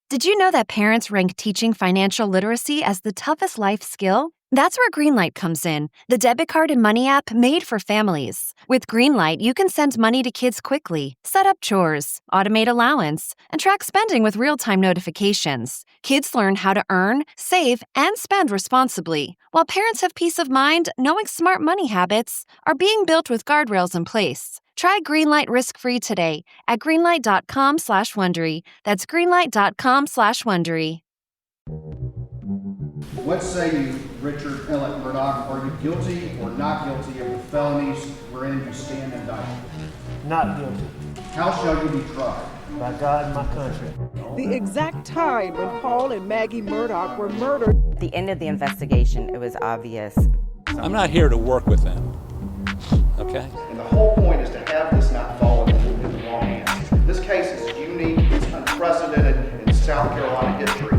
Did you know that parents rank teaching financial literacy as the toughest life skill? That's where Greenlight comes in, the debit card and money app made for families. With Greenlight, you can send money to kids quickly, set up chores, automate allowance, and track spending with real-time notifications. Kids learn how to earn, save, and spend responsibly, while parents have peace of mind knowing smart money habits are being built with guardrails in place. Try Greenlight risk-free today at greenlight.com/Wondery. That's greenlight.com/Wondery. What say you, Richard Alex Murdaugh? Are you guilty or not guilty of the felonies wherein you stand indicted? Not guilty. How shall you be tried? By God and my country. The exact time when Paul and Maggie Murdaugh were murdered. At the end of the investigation, it was obvious. I'm not here to work with them, okay? And the whole point is to have this not fall into the wrong hands. This case is unique, it's unprecedented in South Carolina history.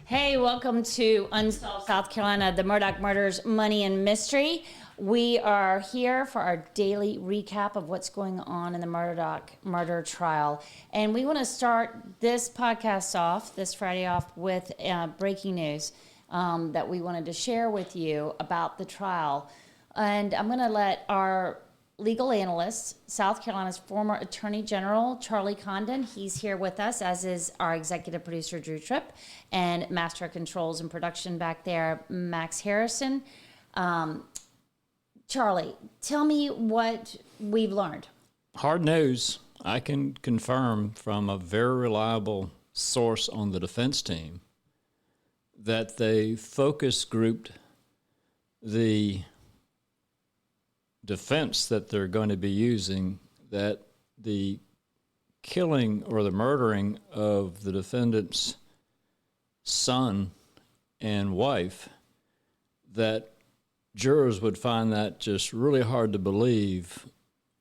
Hey, welcome to Unsolved South Carolina, the Murdaugh Murders, Money and Mystery. We are here for our daily recap of what's going on in the Murdaugh murder trial. And we want to start this podcast off, this Friday off, with breaking news that we wanted to share with you about the trial. And I'm going to let our legal analyst, South Carolina's former Attorney General Charlie Condon. He's here with us, as is our executive producer, Drew Tripp, and Master of Controls and Production back there, Max Harrison. Charlie, tell me what we've learned. Hard news. I can confirm from a very reliable source on the defense team that they focus grouped the defense that they're going to be using, that the killing or the murdering of the defendant's son and wife, that jurors would find that just really hard to believe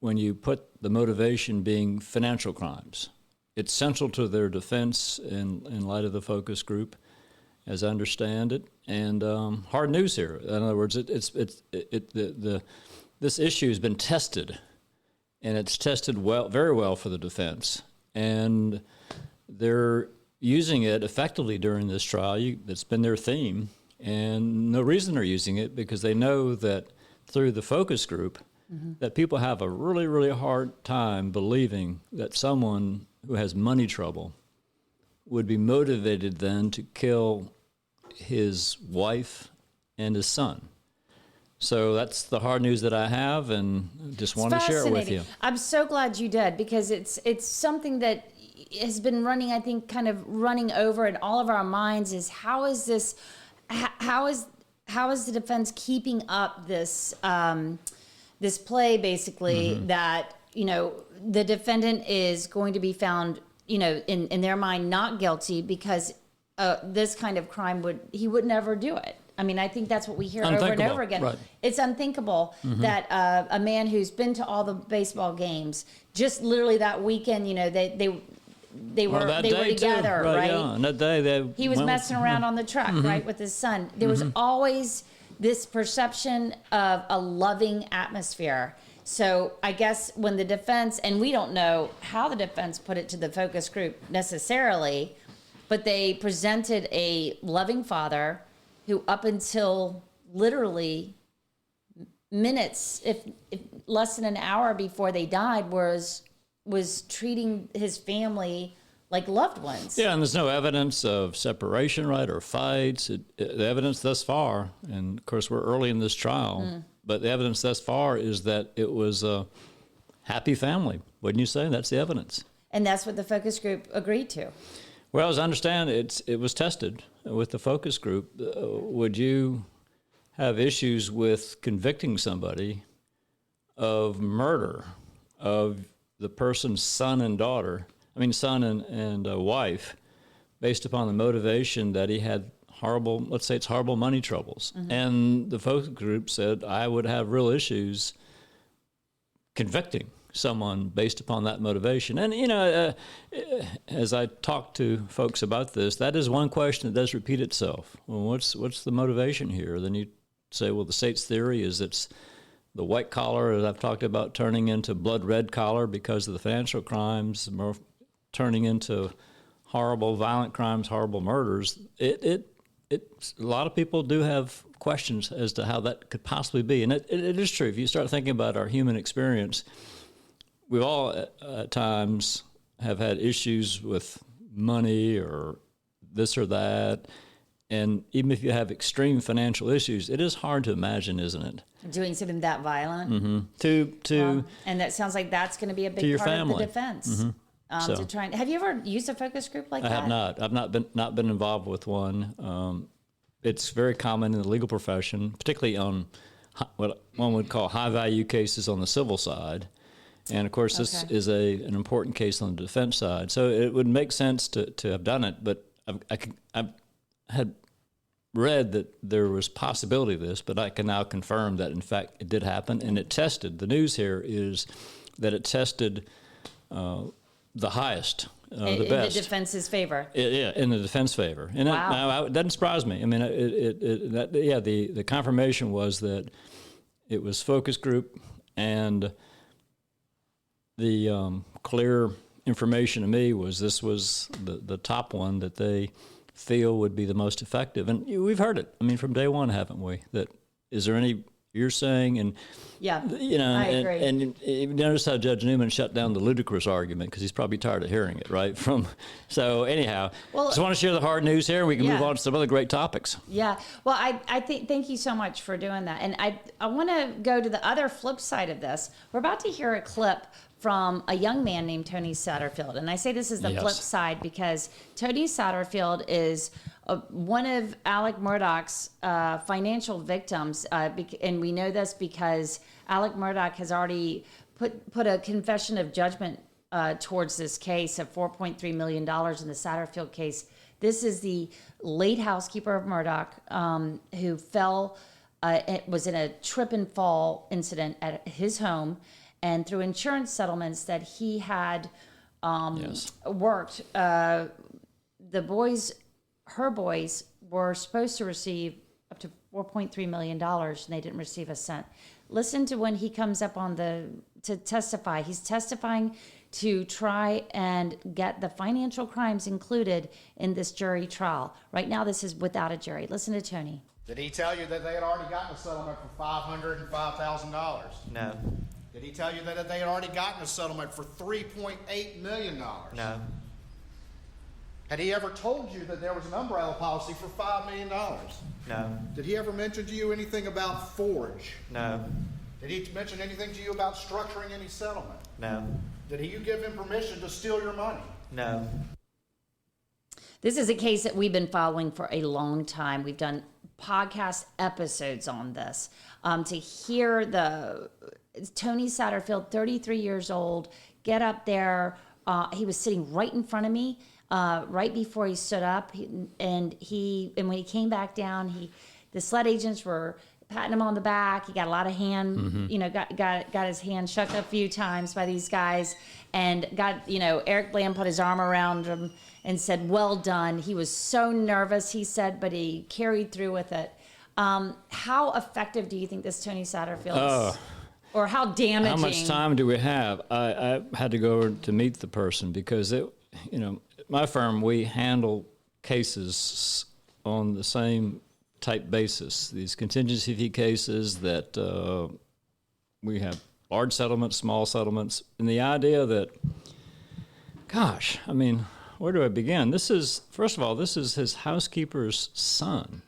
when you put the motivation being financial crimes. It's central to their defense in light of the focus group, as I understand it. And hard news here. In other words, this issue has been tested, and it's tested very well for the defense. And they're using it effectively during this trial. It's been their theme, and no reason they're using it, because they know that through the focus group, that people have a really, really hard time believing that someone who has money trouble would be motivated then to kill his wife and his son. So that's the hard news that I have, and just wanted to share it with you. I'm so glad you did, because it's something that has been running, I think, kind of running over in all of our minds, is how is the defense keeping up this this play, basically, that, you know, the defendant is going to be found, you know, in their mind, not guilty, because this kind of crime he would never do it. I mean, I think that's what we hear over and over again. Right. It's unthinkable that a man who's been to all the baseball games, just literally that weekend, you know, they were together, right? Yeah. And that day he was messing around on the truck, right, with his son. There was always this perception of a loving atmosphere. So I guess when the defense, and we don't know how the defense put it to the focus group necessarily, but they presented a loving father who, up until literally minutes, if less than an hour before they died, was treating his family like loved ones. Yeah, and there's no evidence of separation, right, or fights. The evidence thus far, and of course we're early in this trial, but the evidence thus far is that it was a happy family. Wouldn't you say? That's the evidence. And that's what the focus group agreed to. Well, as I understand, it was tested with the focus group. Would you have issues with convicting somebody of murder of the person's son and wife, based upon the motivation that he had horrible money troubles? And the focus group said I would have real issues convicting someone based upon that motivation. And, as I talk to folks about this, that is one question that does repeat itself. Well, what's the motivation here? Then you say, well, the state's theory is it's the white collar, as I've talked about, turning into blood red collar because of the financial crimes, turning into horrible violent crimes, horrible murders. A lot of people do have questions as to how that could possibly be. And it is true. If you start thinking about our human experience, we all at times have had issues with money or this or that. And even if you have extreme financial issues, it is hard to imagine, isn't it? Doing something that violent. Mm-hmm. And that sounds like that's going to be a big your part family. of the defense. Mm-hmm. To try and, have you ever used a focus group like that? I have not. I've not been involved with one. It's very common in the legal profession, particularly on what one would call high-value cases on the civil side. And, of course, this is an important case on the defense side. So it would make sense to have done it, but I've had read that there was possibility of this, but I can now confirm that, in fact, it did happen, and it tested. The news here is that it tested the highest, the best. In the defense's favor. Yeah, in the defense favor. And it doesn't surprise me. I mean, the confirmation was that it was focus group, and the clear information to me was this was the top one that they feel would be the most effective. And we've heard it. I mean, from day one, haven't we? That is there any you're saying? And yeah, I agree. And you notice how Judge Newman shut down the ludicrous argument because he's probably tired of hearing it, right? So anyhow, just want to share the hard news here. We can move on to some other great topics. Yeah. Well, I think thank you so much for doing that. And I want to go to the other flip side of this. We're about to hear a clip from a young man named Tony Satterfield. And I say this is the flip side because Tony Satterfield is one of Alex Murdaugh's financial victims. And we know this because Alex Murdaugh has already put a confession of judgment towards this case of $4.3 million in the Satterfield case. This is the late housekeeper of Murdaugh who fell, was in a trip and fall incident at his home. And through insurance settlements that he had worked, her boys were supposed to receive up to $4.3 million, and they didn't receive a cent. Listen to when he comes up to testify. He's testifying to try and get the financial crimes included in this jury trial. Right now, this is without a jury. Listen to Tony. Did he tell you that they had already gotten a settlement for $505,000? No. Did he tell you that they had already gotten a settlement for $3.8 million? No. Had he ever told you that there was an umbrella policy for $5 million? No. Did he ever mention to you anything about forge? No. Did he mention anything to you about structuring any settlement? No. Did you give him permission to steal your money? No. This is a case that we've been following for a long time. We've done podcast episodes on this. To hear Tony Satterfield, 33 years old, get up there. He was sitting right in front of me right before he stood up. And when he came back down, the SLED agents were patting him on the back. He got a lot of hand, got his hand shook a few times by these guys, and Eric Bland put his arm around him and said, "Well done." He was so nervous, he said, but he carried through with it. How effective do you think this Tony Satterfield is? Or how damaging? How much time do we have? I had to go to meet the person because my firm, we handle cases on the same type basis. These contingency fee cases that we have large settlements, small settlements, and the idea that, gosh, I mean, where do I begin? First of all, this is his housekeeper's son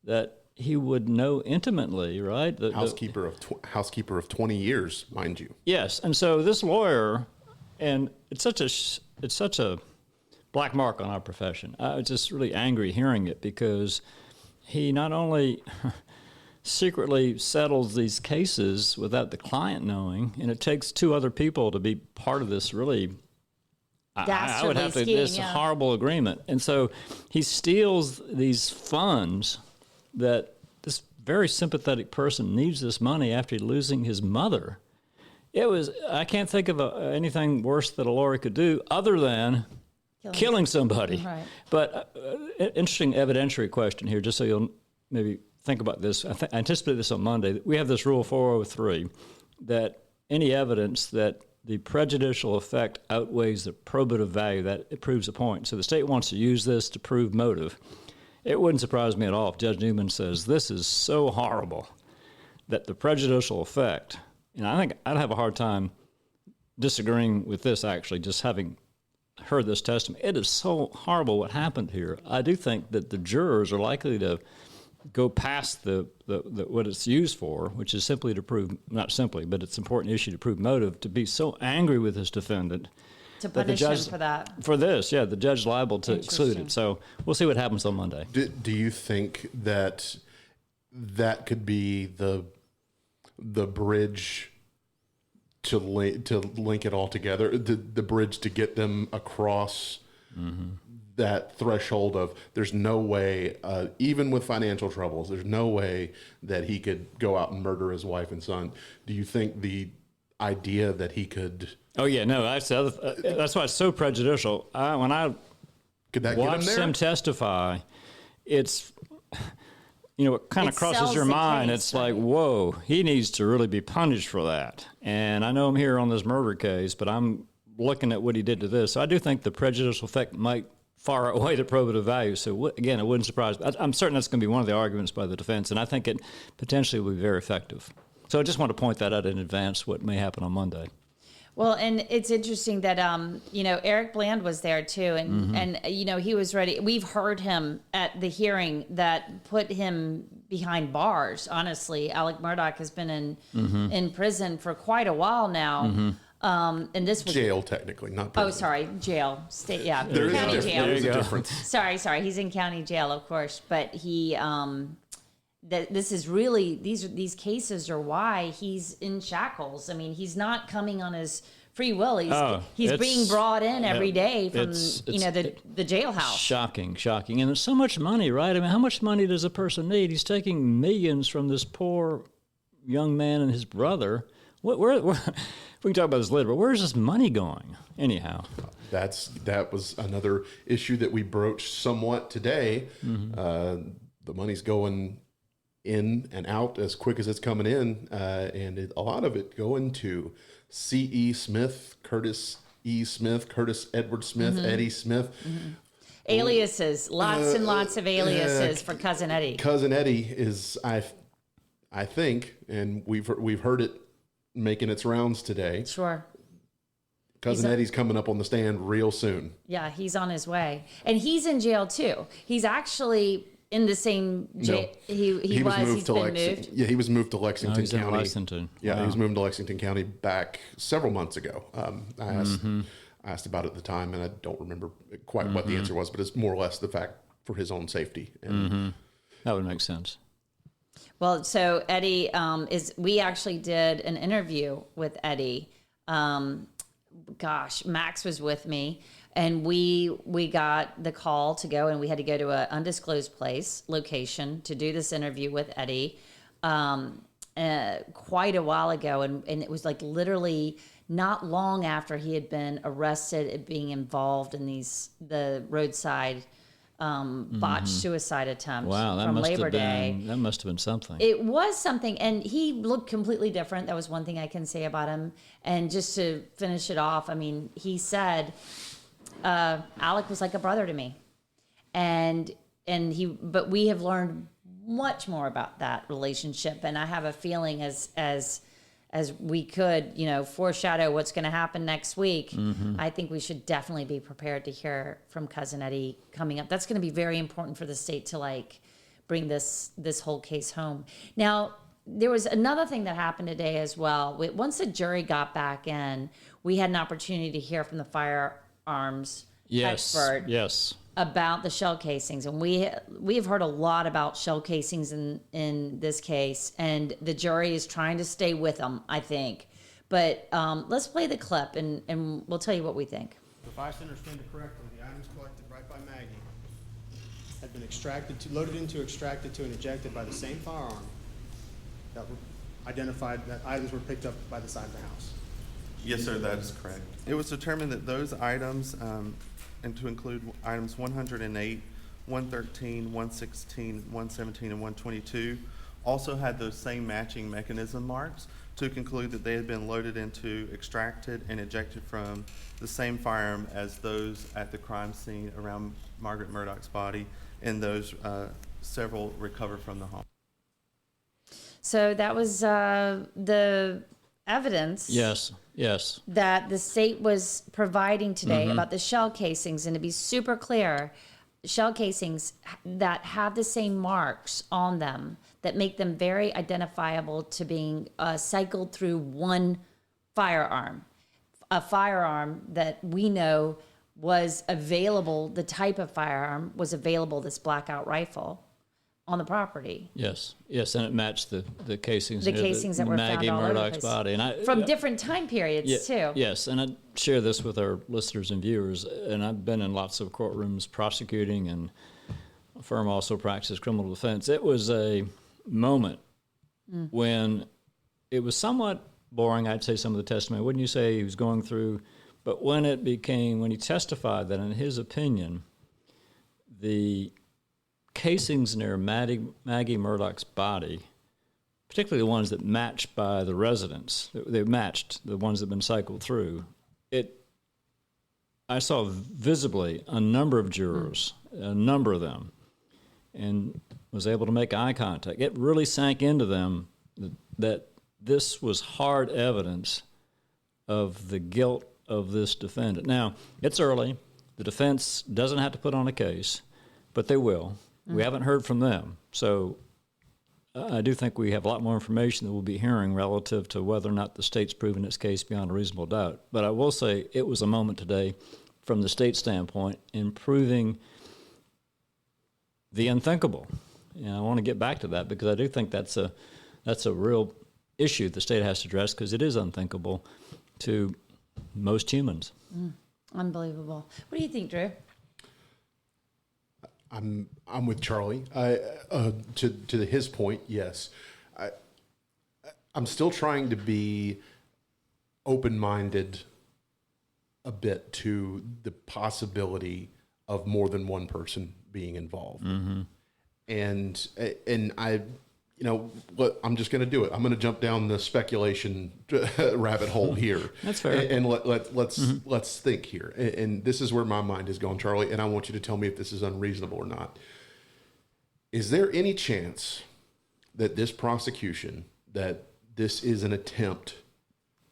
that he would know intimately, right? Housekeeper of 20 years, mind you. Yes, and so this lawyer, and it's such a black mark on our profession. I was just really angry hearing it because he not only secretly settles these cases without the client knowing, and it takes two other people to be part of this really. I would have to. This horrible agreement, and so he steals these funds that this very sympathetic person needs this money after losing his mother, It was. I can't think of anything worse that a lawyer could do other than killing somebody. Right. But interesting evidentiary question here, just so you'll maybe think about this. I anticipated this on Monday. We have this Rule 403 that any evidence that the prejudicial effect outweighs the probative value, that it proves a point. So the state wants to use this to prove motive. It wouldn't surprise me at all if Judge Newman says this is so horrible that the prejudicial effect, and I think I'd have a hard time disagreeing with this, actually, just having heard this testimony. It is so horrible what happened here. I do think that the jurors are likely to go past the what it's used for, which is simply to prove, not simply, but it's an important issue to prove motive, to be so angry with this defendant. To punish him for that. For this, yeah, the judge liable to exclude it. So we'll see what happens on Monday. Do you think that could be the bridge to link it all together, the bridge to get them across that threshold of there's no way, even with financial troubles, there's no way that he could go out and murder his wife and son? Do you think the idea that he could... Oh, yeah, no, that's why it's so prejudicial. When I watched him testify, it's... what kind of crosses your mind, it's like, whoa, he needs to really be punished for that. And I know I'm here on this murder case, but I'm looking at what he did to this. So I do think the prejudicial effect might far outweigh the probative value. So again, it wouldn't surprise me. I'm certain that's going to be one of the arguments by the defense, and I think it potentially will be very effective. So I just want to point that out in advance, what may happen on Monday. Well, and it's interesting that, Eric Bland was there too. And he was ready. We've heard him at the hearing that put him behind bars. Honestly, Alex Murdaugh has been in prison for quite a while now. And this was jail, technically, not prison. Oh, sorry, jail, state, yeah, There county is jail. a difference. Sorry, he's in county jail, of course, but he. This is really these cases are why he's in shackles. I mean, he's not coming on his free will. He's being brought in every day from the jailhouse. Shocking, and it's so much money, right? I mean, how much money does a person need? He's taking millions from this poor young man and his brother. Where we can talk about this later, but where's this money going? Anyhow, that was another issue that we broached somewhat today. The money's going in and out as quick as it's coming in, and a lot of it going to C.E. Smith, Curtis E. Smith, Curtis Edward Smith, Eddie Smith. Aliases, lots and lots of aliases for Cousin Eddie. Cousin Eddie is, I think, and we've heard it making its rounds today. Sure. Cousin Eddie's coming up on the stand real soon. Yeah, he's on his way, and he's in jail too. He's actually in the same jail. No. He was moved to Lexington. Yeah, he was moved to Lexington he's County. In Lexington. Yeah, Wow. he was moved to Lexington County back several months ago. I asked about it at the time, and I don't remember quite what the answer was, but it's more or less the fact for his own safety. And that would make sense. Well, so Eddie we actually did an interview with Eddie. Max was with me, and we got the call to go, and we had to go to an undisclosed location to do this interview with Eddie quite a while ago, and it was like literally not long after he had been arrested at being involved in the roadside botched suicide attempt from Labor Day. That must have been something. It was something, and he looked completely different. That was one thing I can say about him. And just to finish it off, I mean, he said, Alec was like a brother to me. But we have learned much more about that relationship, and I have a feeling as we could, foreshadow what's going to happen next week, I think we should definitely be prepared to hear from Cousin Eddie coming up. That's going to be very important for the state to bring this whole case home. Now, there was another thing that happened today as well. Once the jury got back in, we had an opportunity to hear from the firearms expert. Yes. About the shell casings, and we have heard a lot about shell casings in this case, and the jury is trying to stay with them, I think. But let's play the clip, and we'll tell you what we think. If I understand it correctly, the items collected right by Maggie had been loaded into, extracted to, and ejected by the same firearm that were identified. That items were picked up by the side of the house. Yes, sir, that is correct. It was determined that those items, and to include items 108, 113, 116, 117, and 122, also had those same matching mechanism marks, to conclude that they had been loaded into, extracted, and ejected from the same firearm as those at the crime scene around Margaret Murdaugh's body, and those several recovered from the home. So that was the evidence. Yes. That the state was providing today about the shell casings, and to be super clear, shell casings that have the same marks on them that make them very identifiable to being cycled through one firearm, a firearm that we know was available, the type of firearm was available, this blackout rifle, on the property. Yes, and it matched the casings. The casings that were Maggie found all over the Murdaugh's place. body, and From different time periods, too. Yes, and I share this with our listeners and viewers. And I've been in lots of courtrooms prosecuting, and a firm also practices criminal defense. It was a moment when it was somewhat boring. I'd say some of the testimony. Wouldn't you say he was going through? But when he testified that, in his opinion, the casings near Maggie Murdaugh's body, particularly the ones that matched by the residents, they matched the ones that had been cycled through. I saw visibly a number of jurors, a number of them, and was able to make eye contact. It really sank into them that this was hard evidence of the guilt of this defendant. Now, it's early. The defense doesn't have to put on a case, but they will. We haven't heard from them. So I do think we have a lot more information that we'll be hearing relative to whether or not the state's proven its case beyond a reasonable doubt. But I will say it was a moment today from the state standpoint in proving the unthinkable. And I want to get back to that because I do think that's a real issue the state has to address because it is unthinkable to most humans. Unbelievable. What do you think, Drew? I'm with Charlie. To his point, yes. I'm still trying to be open-minded a bit to the possibility of more than one person being involved. And I, I'm just going to do it. I'm going to jump down the speculation rabbit hole here. That's fair. And let's think here. And this is where my mind is going, Charlie. And I want you to tell me if this is unreasonable or not. Is there any chance that this prosecution, that this is an attempt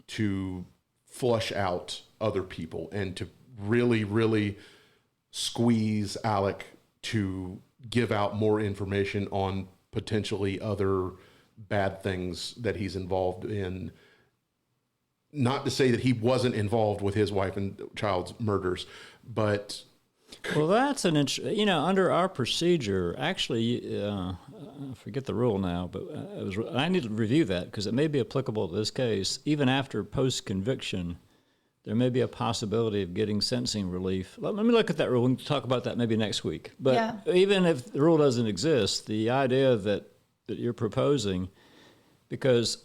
to flush out other people and to really, really squeeze Alec to give out more information on potentially other bad things that he's involved in? Not to say that he wasn't involved with his wife and child's murders, but... Well, that's an under our procedure, actually, I forget the rule now, but I need to review that because it may be applicable to this case. Even after post-conviction, there may be a possibility of getting sentencing relief. Let me look at that rule. We can talk about that maybe next week. But even if the rule doesn't exist, the idea that you're proposing, because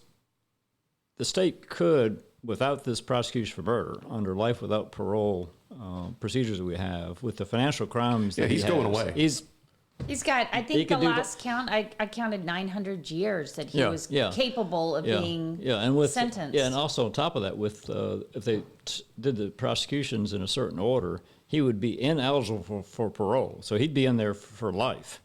the state could, without this prosecution for murder, under life without parole procedures that we have, with the financial crimes that he's going away. He's got, I think the last count, I counted 900 years that he was capable of being sentenced. Yeah, and also on top of that, with if they did the prosecutions in a certain order, he would be ineligible for parole. So he'd be in there for life.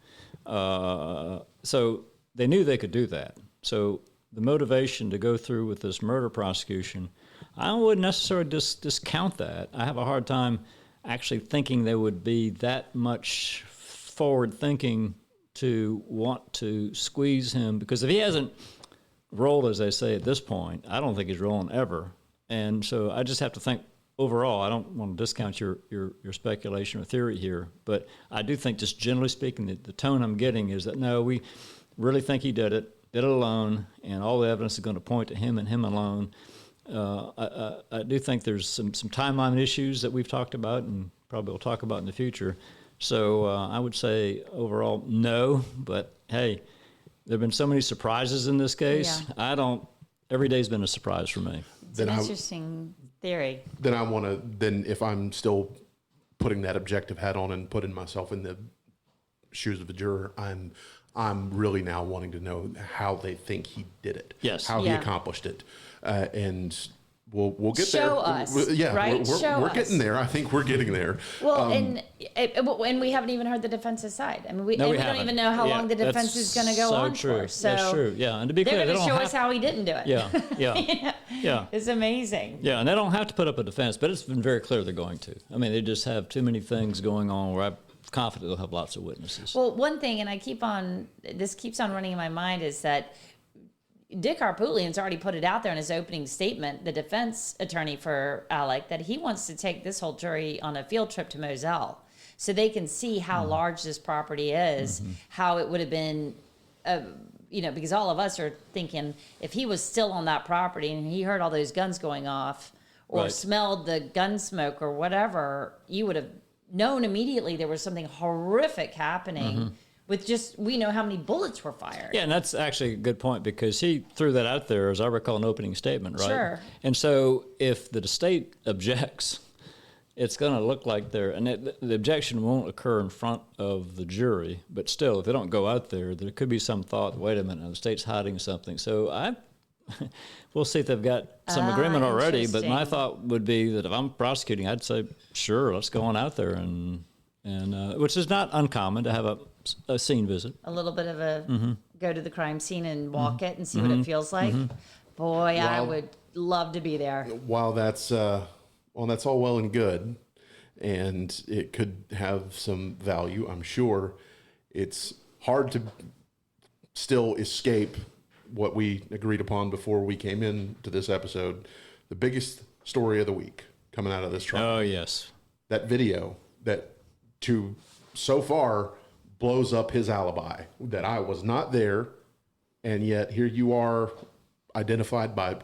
So they knew they could do that. So the motivation to go through with this murder prosecution, I wouldn't necessarily discount that. I have a hard time actually thinking there would be that much forward thinking to want to squeeze him, because if he hasn't rolled, as they say at this point, I don't think he's rolling ever. And so I just have to think overall, I don't want to discount your speculation or theory here, but I do think, just generally speaking, the tone I'm getting is that no, we really think he did it alone, and all the evidence is going to point to him and him alone. I do think there's some timeline issues that we've talked about and probably will talk about in the future. So I would say overall no, but hey, there have been so many surprises in this case. Yeah. every day's been a surprise for me. It's an interesting theory. Then if I'm still putting that objective hat on and putting myself in the shoes of a juror, I'm really now wanting to know how they think he did it. Yes. How he accomplished it. And we'll get there. Show us, right? We're getting there. I think we're getting there. Well, and we haven't even heard the defense's side. I mean, we don't even know how long the defense is going to go on for. So that's true. Yeah, and to be clear, they're going to show us how he didn't do it. Yeah. Yeah. It's amazing. Yeah, and they don't have to put up a defense, but it's been very clear they're going to. I mean, they just have too many things going on where I'm confident they'll have lots of witnesses. Well, one thing, and this keeps on running in my mind, is that Dick Harpootlian's already put it out there in his opening statement, the defense attorney for Alec, that he wants to take this whole jury on a field trip to Moselle so they can see how large this property is, how it would have been, because all of us are thinking if he was still on that property and he heard all those guns going off or smelled the gun smoke or whatever, you would have known immediately there was something horrific happening. With we know how many bullets were fired. Yeah, and that's actually a good point because he threw that out there, as I recall, an opening statement, right? Sure. And so if the state objects, it's going to look like the objection won't occur in front of the jury, but still, if they don't go out there, there could be some thought, wait a minute, the state's hiding something. So we'll see if they've got some agreement already, but my thought would be that if I'm prosecuting, I'd say, sure, let's go on out there, and which is not uncommon to have a scene visit. A little bit of a go to the crime scene and walk it and see what it feels like. Boy, I would love to be there. While that's all well and good, and it could have some value, I'm sure, it's hard to still escape what we agreed upon before we came into this episode. The biggest story of the week coming out of this trial. Oh, yes. That video that so far blows up his alibi, that I was not there, and yet here you are, identified by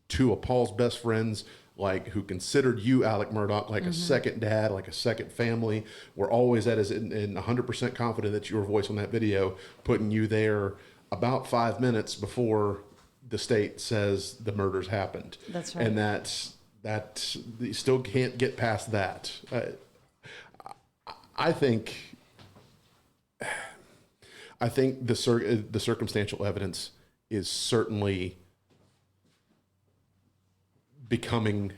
two of Paul's best friends, who considered you, Alex Murdaugh, like a second dad, like a second family. We're always and 100% confident that your voice on that video, putting you there about 5 minutes before the state says the murders happened. That's right. And that you still can't get past that. I think the circumstantial evidence is certainly becoming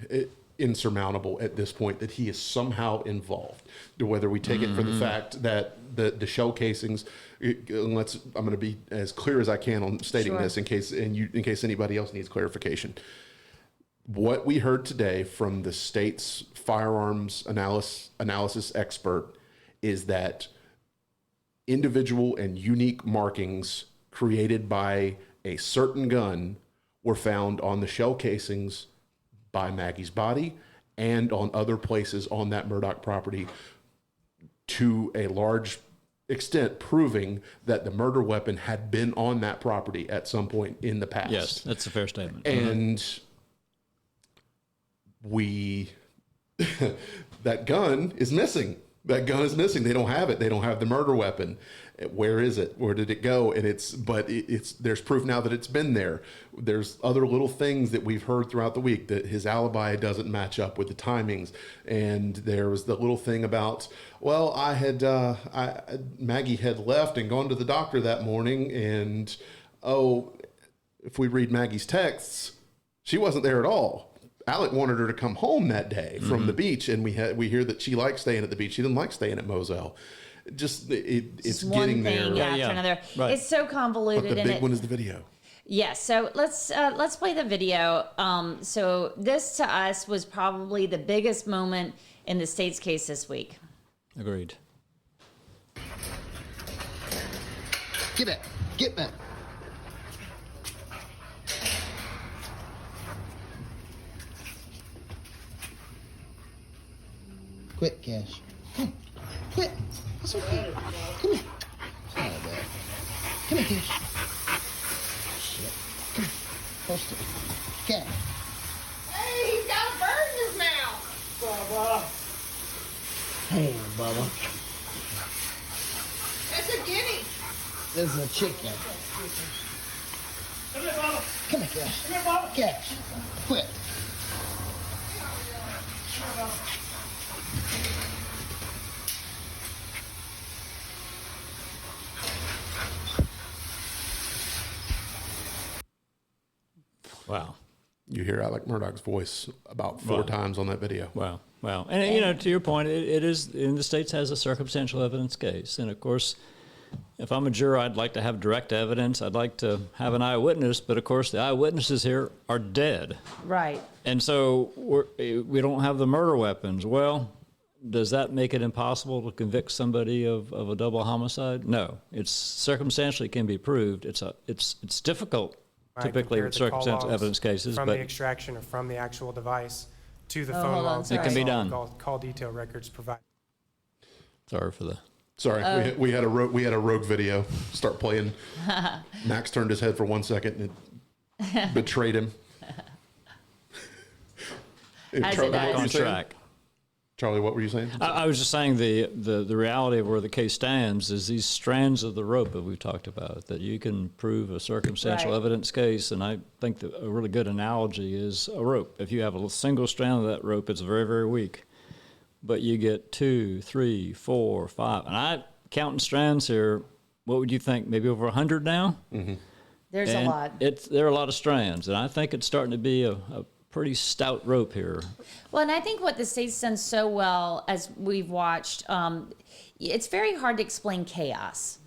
insurmountable at this point, that he is somehow involved. Whether we take it for the fact that the shell casings, I'm going to be as clear as I can on stating this in case anybody else needs clarification. What we heard today from the state's firearms analysis expert is that individual and unique markings created by a certain gun were found on the shell casings by Maggie's body and on other places on that Murdaugh property, to a large extent proving that the murder weapon had been on that property at some point in the past. Yes, that's a fair statement. And that gun is missing. That gun is missing. They don't have it. They don't have the murder weapon. Where is it? Where did it go? And there's proof now that it's been there. There's other little things that we've heard throughout the week that his alibi doesn't match up with the timings. And there was the little thing about, well, Maggie had left and gone to the doctor that morning, and if we read Maggie's texts, she wasn't there at all. Alec wanted her to come home that day from the beach, and we hear that she likes staying at the beach. She didn't like staying at Moselle. It's getting there. After another. Right. It's so convoluted. But the big one is the video. Yes. So let's play the video. So this to us was probably the biggest moment in the state's case this week. Agreed. Get back. Get back. Quit, Cash. Come on. Quit. It's okay. Come here. It's not bad. Come here, Cash. Shit. Come here. Post it. Cash. Hey, he's got a bird in his mouth. Bubba. Hey, Bubba. That's a guinea. This is a chicken. Come here, Bubba. Come here, Cash. Come here, Mama. Cash. Quit. Wow. You hear Alex Murdaugh's voice about 4 times on that video. Wow. Wow. And, you know, to your point, it is, in the States has a circumstantial evidence case. And, of course, if I'm a juror, I'd like to have direct evidence. I'd like to have an eyewitness. But, of course, the eyewitnesses here are dead. Right. And so we don't have the murder weapons. Well, does that make it impossible to convict somebody of a double homicide? No. It's circumstantially can be proved. It's difficult. Typically with circumstantial evidence cases, from but the extraction or from the actual device to the phone hold on, logs. sorry. It can be done. Call detail records provide. Sorry for the. Sorry, we had a rogue video start playing. Max turned his head for 1 second and it betrayed him. Back on track. Charlie, what were you saying? I was just saying the reality of where the case stands is these strands of the rope that we've talked about, that you can prove a circumstantial evidence case, and I think that a really good analogy is a rope. If you have a single strand of that rope, it's very, very weak. But you get 2, 3, 4, 5, and I counting strands here. What would you think? Maybe over 100 now? Mm-hmm. There's a lot. There are a lot of strands, and I think it's starting to be a pretty stout rope here. Well, and I think what the state's done so well, as we've watched, it's very hard to explain chaos.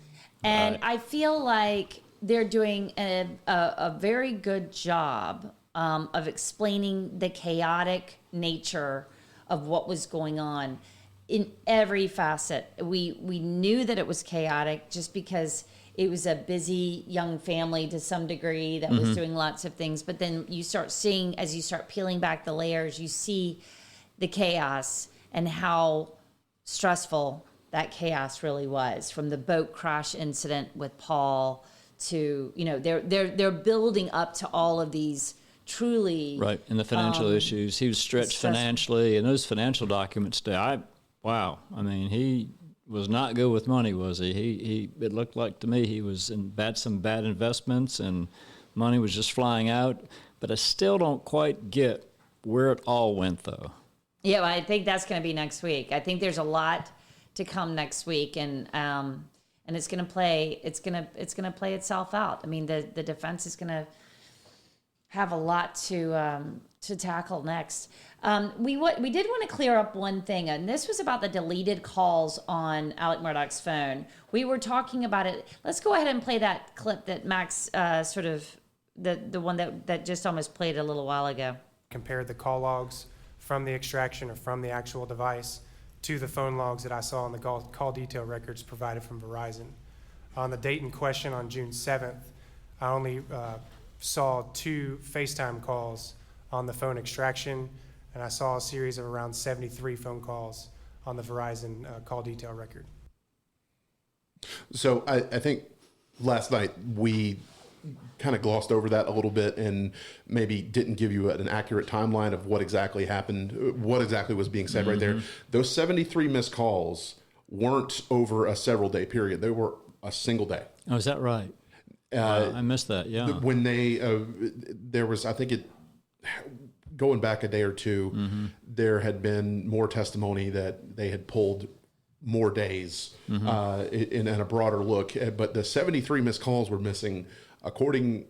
And I feel like they're doing a very good job of explaining the chaotic nature of what was going on in every facet. We knew that it was chaotic just because it was a busy young family to some degree that was doing lots of things. But then you start seeing, as you start peeling back the layers, you see the chaos and how stressful that chaos really was. From the boat crash incident with Paul to, you know, they're building up to all of these truly right. And the financial issues. He was stretched financially, and those financial documents. Wow. I mean, he was not good with money, was he? He it looked like to me he was in some bad investments, and money was just flying out. But I still don't quite get where it all went, though. Yeah, well, I think that's going to be next week. I think there's a lot to come next week, and it's going to play. It's going to play itself out. I mean, the defense is going to have a lot to tackle next. We did want to clear up one thing, and this was about the deleted calls on Alex Murdaugh's phone. We were talking about it. Let's go ahead and play that clip that Max the one that just almost played a little while ago. Compared the call logs from the extraction or from the actual device to the phone logs that I saw on the call detail records provided from Verizon. On the date in question on June 7th, I only saw 2 FaceTime calls on the phone extraction, and I saw a series of around 73 phone calls on the Verizon call detail record. So I think last night we kind of glossed over that a little bit and maybe didn't give you an accurate timeline of what exactly happened, what exactly was being said right there. Those 73 missed calls weren't over a several day period. They were a single day. Oh, is that right? I missed that, yeah. When there was, I think going back a day or two, there had been more testimony that they had pulled more days in a broader look. But the 73 missed calls were missing, according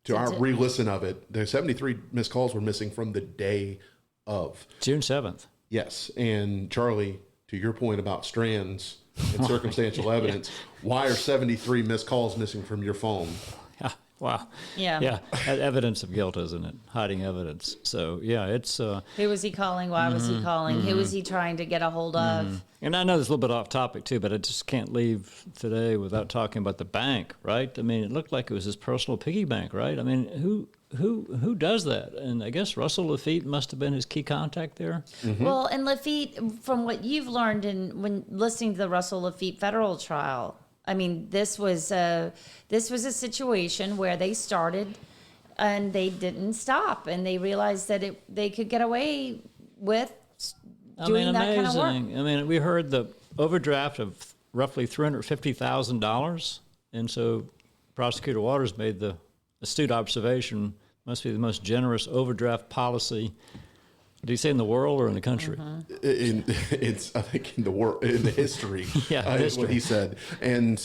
to our re-listen of it, the 73 missed calls were missing from the day of. June 7th. Yes. And Charlie, to your point about strands and circumstantial evidence, why are 73 missed calls missing from your phone? Wow. Yeah. Yeah. Evidence of guilt, isn't it? Hiding evidence. So, yeah, it's... who was he calling? Why was he calling? Who was he trying to get a hold of? And I know this is a little bit off topic, too, but I just can't leave today without talking about the bank, right? I mean, it looked like it was his personal piggy bank, right? I mean, who does that? And I guess Russell Lafitte must have been his key contact there. Well, and Lafitte, from what you've learned when listening to the Russell Lafitte federal trial, I mean, this was a situation where they started and they didn't stop, and they realized that they could get away with doing that kind of work. I mean, we heard the overdraft of roughly $350,000, and so Prosecutor Waters made the astute observation, must be the most generous overdraft policy. Do you say in the world or in the country? It's I think in the world, in the history. Yeah, Is what he said. And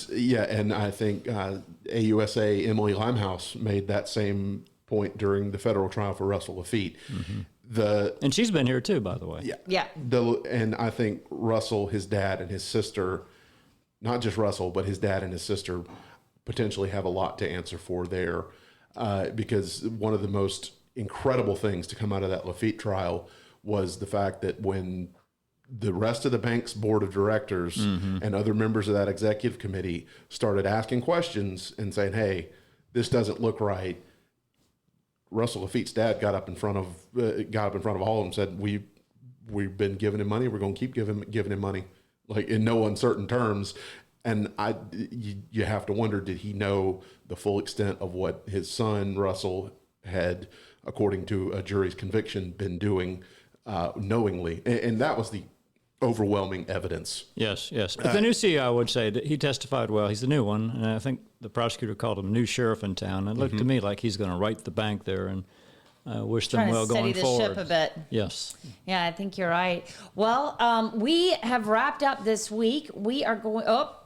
I think AUSA Emily Limehouse made that same point during the federal trial for Russell Laffitte. And she's been here too, by the way. Yeah. And I think Russell, his dad, and his sister, not just Russell, but his dad and his sister, potentially have a lot to answer for there, because one of the most incredible things to come out of that Laffitte trial was the fact that when the rest of the bank's board of directors and other members of that executive committee started asking questions and saying, "Hey, this doesn't look right," Russell Laffitte's dad got up in front of all of them and said, "We've been giving him money. We're going to keep giving him money, like in no uncertain terms." And you have to wonder, did he know the full extent of what his son Russell had, according to a jury's conviction, been doing knowingly? And that was the overwhelming evidence. Yes. But the new CEO would say that he testified well. He's the new one, and I think the prosecutor called him new sheriff in town. It looked to me like he's going to right the bank there, and wish them well going forward. Trying to steady the ship a bit. Yes. Yeah, I think you're right. Well, we have wrapped up this week. We are going. Oh,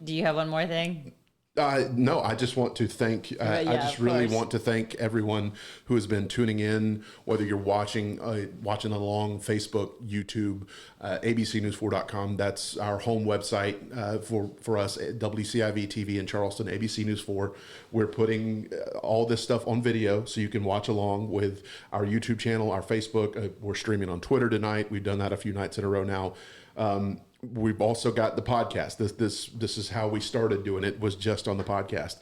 do you have one more thing? No, I just want to thank, I just really want to thank everyone who has been tuning in, whether you're watching along Facebook, YouTube, abcnews4.com. That's our home website for us at WCIV TV in Charleston, ABC News 4. We're putting all this stuff on video so you can watch along with our YouTube channel, our Facebook. We're streaming on Twitter tonight. We've done that a few nights in a row now. We've also got the podcast. This is how we started doing it, was just on the podcast.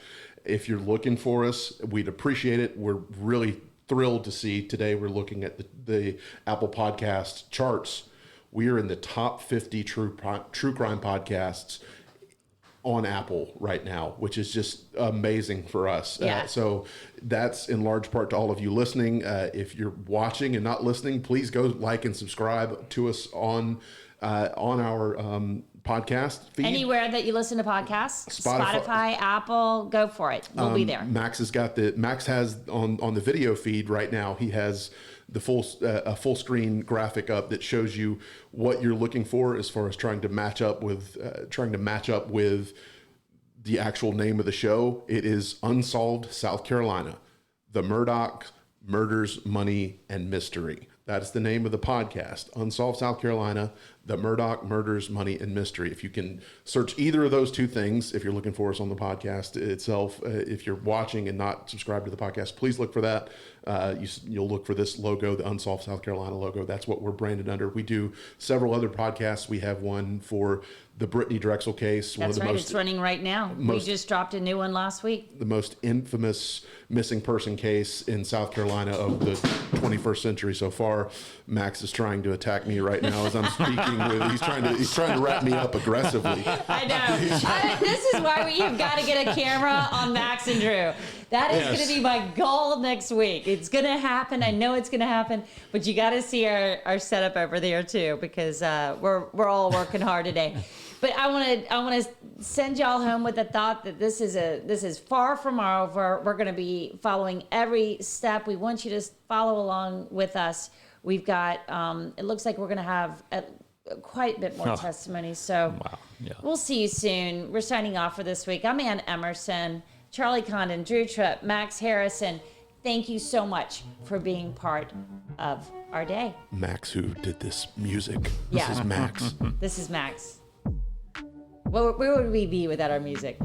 If you're looking for us, we'd appreciate it. We're really thrilled to see today we're looking at the Apple Podcast charts. We are in the top 50 true crime podcasts on Apple right now, which is just amazing for us. Yeah. So that's in large part to all of you listening. If you're watching and not listening, please go like and subscribe to us on our podcast feed. Anywhere that you listen to podcasts, Spotify, Apple, go for it. We'll be there. Max has on the video feed right now. He has the full screen graphic up that shows you what you're looking for as far as trying to match up with the actual name of the show. It is Unsolved South Carolina: The Murdaugh Murders, Money, and Mystery. That is the name of the podcast, Unsolved South Carolina, The Murdaugh Murders, Money, and Mystery. If you can search either of those two things, if you're looking for us on the podcast itself, if you're watching and not subscribed to the podcast, please look for that. You'll look for this logo, the Unsolved South Carolina logo. That's what we're branded under. We do several other podcasts. We have one for the Brittany Drexel case. That's right. It's running right now. We just dropped a new one last week. The most infamous missing person case in South Carolina of the 21st century so far. Max is trying to attack me right now as I'm speaking. He's trying to wrap me up aggressively. I know. This is why you've got to get a camera on Max and Drew. That is going to be my goal next week. It's going to happen. I know it's going to happen, but you got to see our setup over there too, because we're all working hard today. But I want to send y'all home with the thought that this is far from over. We're going to be following every step. We want you to follow along with us. We've got it looks like we're going to have quite a bit more testimony. So We'll see you soon. We're signing off for this week. I'm Ann Emerson, Charlie Condon, Drew Tripp, Max Harrison. Thank you so much for being part of our day. Max, who did this music. This is Max. This is Max. Where would we be without our music?